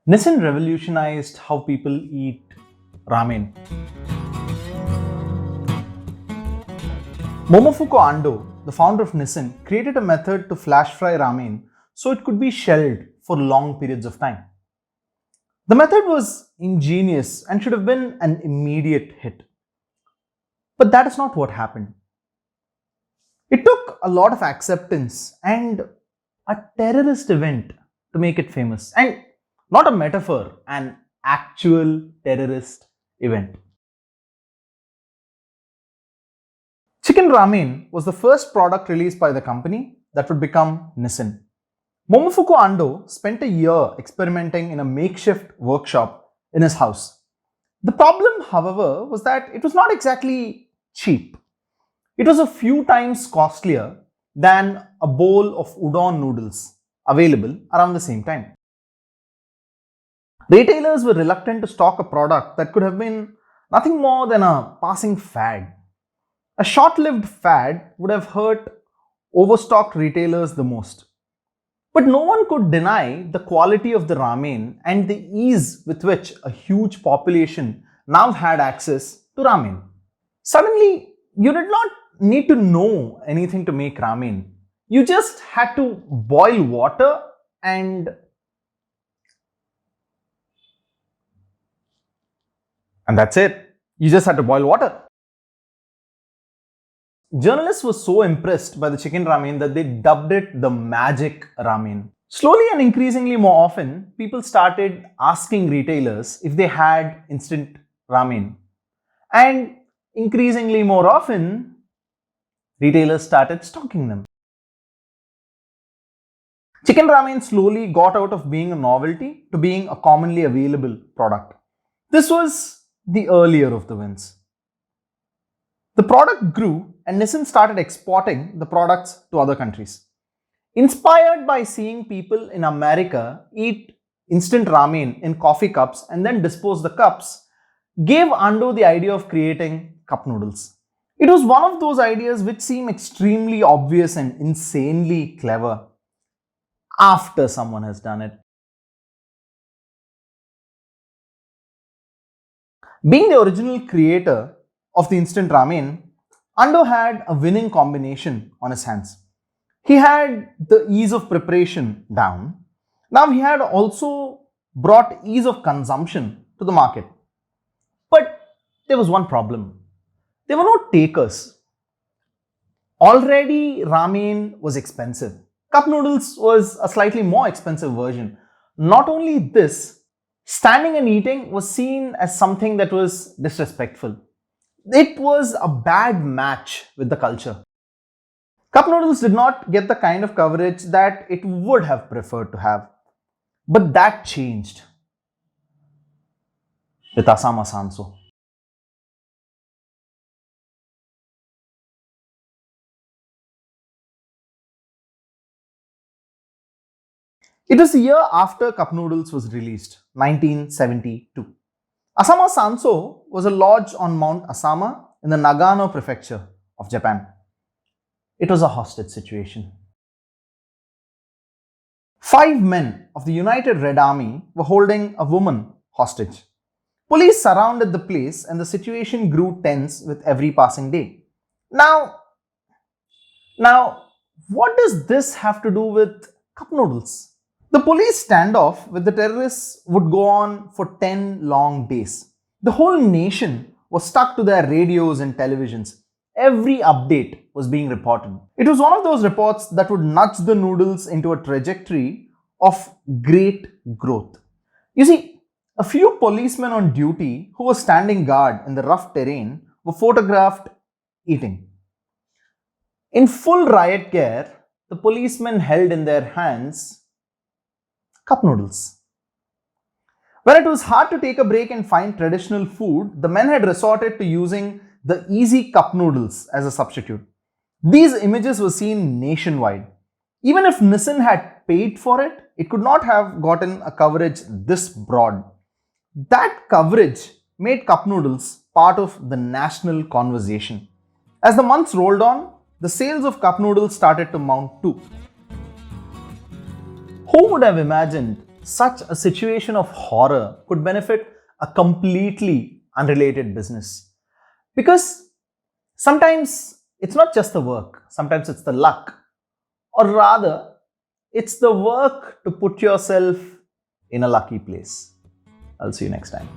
Nissin revolutionized how people eat ramen. Momofuku Ando, the founder of Nissin, created a method to flash fry ramen so it could be shelled for long periods of time. The method was ingenious and should have been an immediate hit. But that is not what happened. It took a lot of acceptance and a terrorist event to make it famous. And not a metaphor, an actual terrorist event. Chicken ramen was the first product released by the company that would become Nissin. Momofuku Ando spent a year experimenting in a makeshift workshop in his house. The problem, however, was that it was not exactly cheap. It was a few times costlier than a bowl of udon noodles available around the same time. Retailers were reluctant to stock a product that could have been nothing more than a passing fad. A short lived fad would have hurt overstocked retailers the most. But no one could deny the quality of the ramen and the ease with which a huge population now had access to ramen. Suddenly, you did not need to know anything to make ramen. You just had to boil water and that's it. You just had to boil water. Journalists were so impressed by the chicken ramen that they dubbed it the magic ramen. Slowly and increasingly more often, people started asking retailers if they had instant ramen. And increasingly more often, retailers started stocking them. Chicken ramen slowly got out of being a novelty to being a commonly available product. This was the earlier of the wins. The product grew and Nissin started exporting the products to other countries. Inspired by seeing people in America eat instant ramen in coffee cups and then dispose the cups, gave Ando the idea of creating cup noodles. It was one of those ideas which seem extremely obvious and insanely clever after someone has done it. Being the original creator of the instant ramen, Ando had a winning combination on his hands. He had the ease of preparation down. Now he had also brought ease of consumption to the market. But there was one problem. There were no takers. Already ramen was expensive. Cup noodles was a slightly more expensive version. Not only this, standing and eating was seen as something that was disrespectful. It was a bad match with the culture. Cup noodles did not get the kind of coverage that it would have preferred to have. But that changed with Asama Sanso. It was the year after Cup Noodles was released, 1972. Asama Sanso was a lodge on Mount Asama in the Nagano prefecture of Japan. It was a hostage situation. 5 men of the United Red Army were holding a woman hostage. Police surrounded the place and the situation grew tense with every passing day. Now, what does this have to do with cup noodles? The police standoff with the terrorists would go on for 10 long days. The whole nation was stuck to their radios and televisions. Every update was being reported. It was one of those reports that would nudge the noodles into a trajectory of great growth. You see, a few policemen on duty who were standing guard in the rough terrain were photographed eating. In full riot gear, the policemen held in their hands cup noodles. When it was hard to take a break and find traditional food, the men had resorted to using the easy cup noodles as a substitute. These images were seen nationwide. Even if Nissin had paid for it, it could not have gotten a coverage this broad. That coverage made cup noodles part of the national conversation. As the months rolled on, the sales of cup noodles started to mount too. Who would have imagined such a situation of horror could benefit a completely unrelated business. Because sometimes it's not just the work, sometimes it's the luck, or rather, it's the work to put yourself in a lucky place. I'll see you next time.